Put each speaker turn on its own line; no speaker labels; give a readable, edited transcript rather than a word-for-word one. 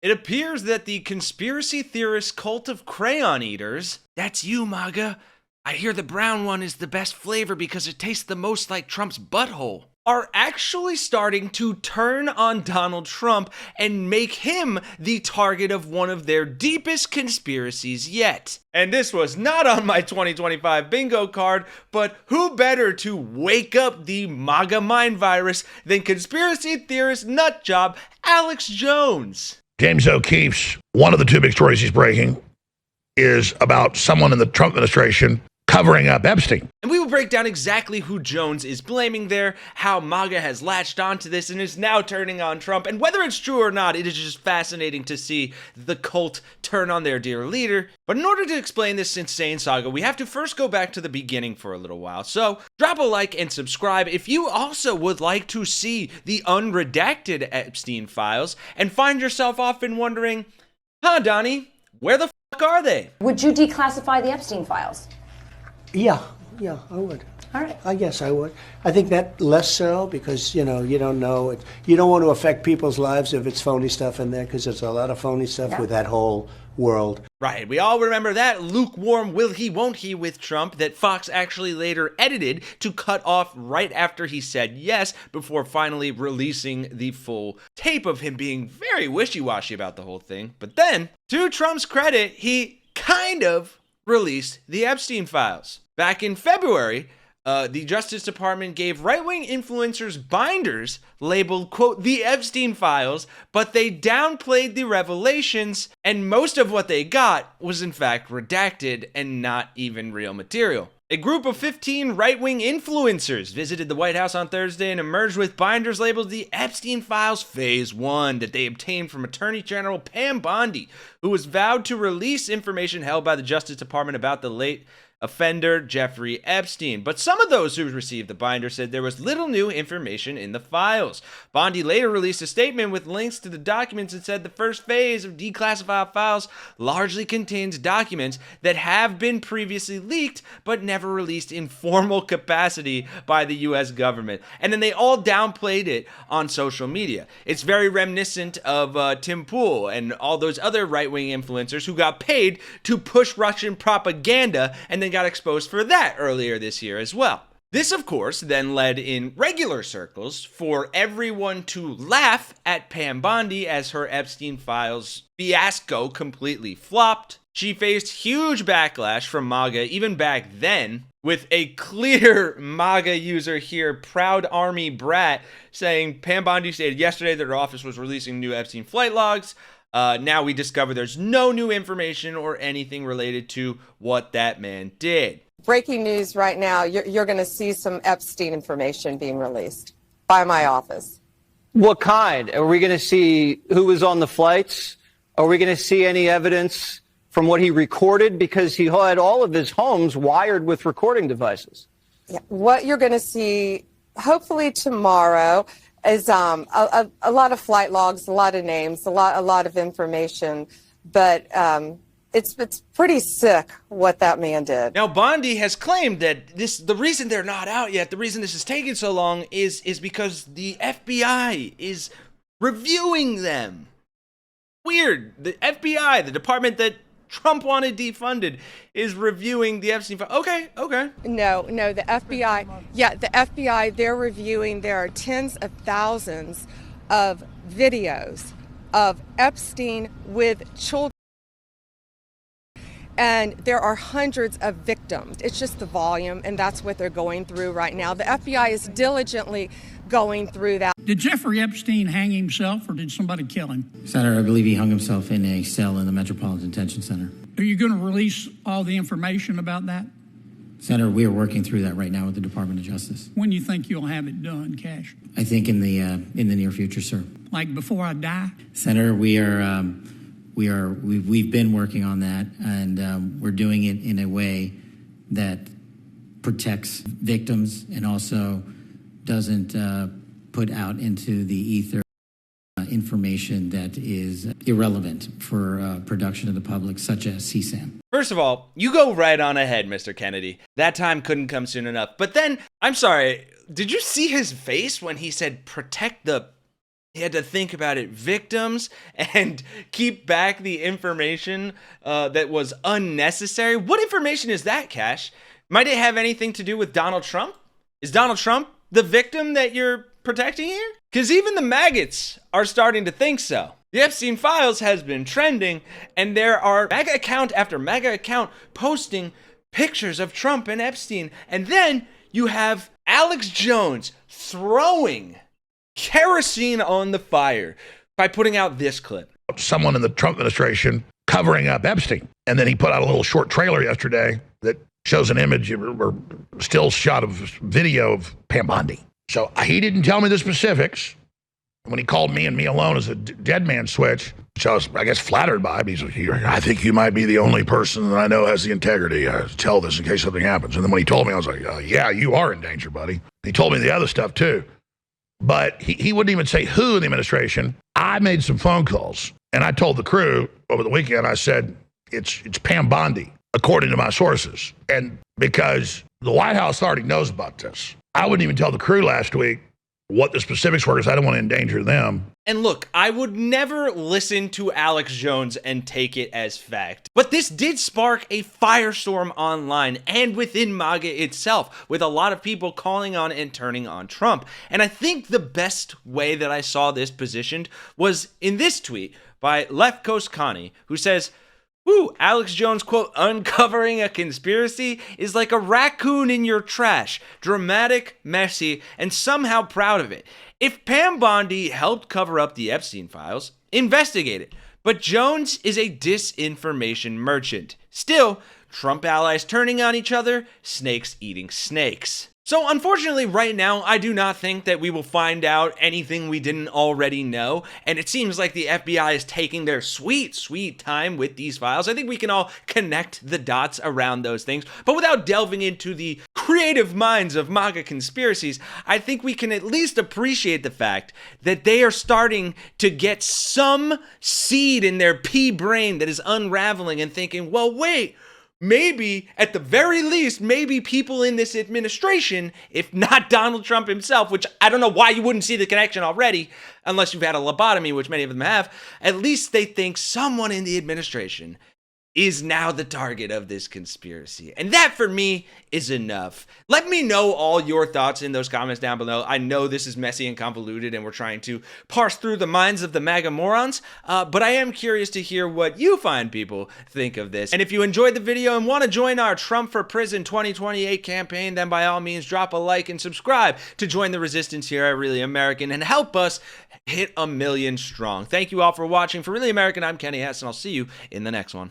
It appears that the conspiracy theorist cult of crayon eaters, that's you, MAGA, I hear the brown one is the best flavor because it tastes the most like Trump's butthole, are actually starting to turn on Donald Trump and make him the target of one of their deepest conspiracies yet. And this was not on my 2025 bingo card, but who better to wake up the MAGA mind virus than conspiracy theorist nutjob Alex Jones?
James O'Keefe's, one of the two big stories he's breaking is about someone in the Trump administration covering up Epstein.
And we will break down exactly who Jones is blaming there, how MAGA has latched onto this and is now turning on Trump, and whether it's true or not, it is just fascinating to see the cult turn on their dear leader. But in order to explain this insane saga, we have to first go back to the beginning for a little while. So drop a like and subscribe if you also would like to see the unredacted Epstein files and find yourself often wondering, Donnie, where the fuck are they?
Would you declassify the Epstein files?
Yeah, I would.
All right.
I guess I would. I think that less so because, you don't know. You don't want to affect people's lives if it's phony stuff in there because there's a lot of phony stuff with that whole world.
Right, we all remember that lukewarm will he, won't he with Trump that Fox actually later edited to cut off right after he said yes before finally releasing the full tape of him being very wishy-washy about the whole thing. But then, to Trump's credit, he kind of released the Epstein files. Back in February, the Justice Department gave right-wing influencers binders labeled, quote, the Epstein files, but they downplayed the revelations, and most of what they got was in fact redacted and not even real material. A group of 15 right-wing influencers visited the White House on Thursday and emerged with binders labeled the Epstein Files Phase 1 that they obtained from Attorney General Pam Bondi, who was vowed to release information held by the Justice Department about the late offender Jeffrey Epstein. But some of those who received the binder said there was little new information in the files. Bondi later released a statement with links to the documents and said the first phase of declassified files largely contains documents that have been previously leaked but never released in formal capacity by the US government. And then they all downplayed it on social media. It's very reminiscent of Tim Pool and all those other right-wing influencers who got paid to push Russian propaganda and then got exposed for that earlier this year as well. This, of course, then led in regular circles for everyone to laugh at Pam Bondi as her Epstein Files fiasco completely flopped. She faced huge backlash from MAGA even back then, with a clear MAGA user here, Proud Army Brat, saying Pam Bondi stated yesterday that her office was releasing new Epstein flight logs. Now we discover there's no new information or anything related to what that man did.
Breaking news right now, you're going to see some Epstein information being released by my office.
What kind? Are we going to see who was on the flights? Are we going to see any evidence from what he recorded? Because he had all of his homes wired with recording devices.
Yeah. What you're going to see, hopefully tomorrow, is a lot of flight logs, a lot of names, a lot of information, but it's pretty sick what that man did.
Now, Bondi has claimed that the reason they're not out yet, the reason this is taking so long is because the FBI is reviewing them. Weird. The FBI, the department that Trump wanted defunded, is reviewing the Epstein file. Okay.
No, the FBI, the FBI, they're reviewing, there are tens of thousands of videos of Epstein with children. And there are hundreds of victims. It's just the volume, and that's what they're going through right now. The FBI is diligently going through that.
Did Jeffrey Epstein hang himself, or did somebody kill him?
Senator, I believe he hung himself in a cell in the Metropolitan Detention Center.
Are you going to release all the information about that?
Senator, we are working through that right now with the Department of Justice.
When do you think you'll have it done, Cash?
I think in the near future, sir.
Like before I die?
Senator, we've been working on that, and we're doing it in a way that protects victims and also doesn't put out into the ether information that is irrelevant for production of the public, such as CSAM.
First of all, you go right on ahead, Mr. Kennedy. That time couldn't come soon enough. But then, I'm sorry, did you see his face when he said protect the He had to think about it, victims, and keep back the information that was unnecessary. What information is that, Cash? Might it have anything to do with Donald Trump? Is Donald Trump the victim that you're protecting here? Because even the maggots are starting to think so. The Epstein Files has been trending, and there are MAGA account after MAGA account posting pictures of Trump and Epstein. And then you have Alex Jones throwing kerosene on the fire by putting out this clip.
Someone in the Trump administration covering up Epstein. And then he put out a little short trailer yesterday that shows an image or still shot of video of Pam Bondi. So he didn't tell me the specifics. When he called me and me alone as a dead man switch, which I was, I guess, flattered by, he's like, I think you might be the only person that I know has the integrity to tell this in case something happens. And then when he told me, I was like, yeah, you are in danger, buddy. He told me the other stuff too. But he wouldn't even say who in the administration. I made some phone calls, and I told the crew over the weekend, I said, it's Pam Bondi, according to my sources. And because the White House already knows about this, I wouldn't even tell the crew last week what the specifics were because I don't want to endanger them.
And look, I would never listen to Alex Jones and take it as fact. But this did spark a firestorm online and within MAGA itself, with a lot of people calling on and turning on Trump. And I think the best way that I saw this positioned was in this tweet by Left Coast Connie, who says, "Woo, Alex Jones, quote, uncovering a conspiracy is like a raccoon in your trash. Dramatic, messy, and somehow proud of it. If Pam Bondi helped cover up the Epstein files, investigate it. But Jones is a disinformation merchant. Still, Trump allies turning on each other, snakes eating snakes." So unfortunately, right now, I do not think that we will find out anything we didn't already know, and it seems like the FBI is taking their sweet, sweet time with these files. I think we can all connect the dots around those things, but without delving into the creative minds of MAGA conspiracies, I think we can at least appreciate the fact that they are starting to get some seed in their pea brain that is unraveling and thinking, well, wait, maybe, at the very least, maybe people in this administration, if not Donald Trump himself, which I don't know why you wouldn't see the connection already, unless you've had a lobotomy, which many of them have, at least they think someone in the administration is now the target of this conspiracy. And that, for me, is enough. Let me know all your thoughts in those comments down below. I know this is messy and convoluted, and we're trying to parse through the minds of the MAGA morons, but I am curious to hear what you fine people think of this. And if you enjoyed the video and want to join our Trump for Prison 2028 campaign, then by all means, drop a like and subscribe to join the resistance here at Really American and help us hit 1 million strong. Thank you all for watching. For Really American, I'm Kenny Hesse, and I'll see you in the next one.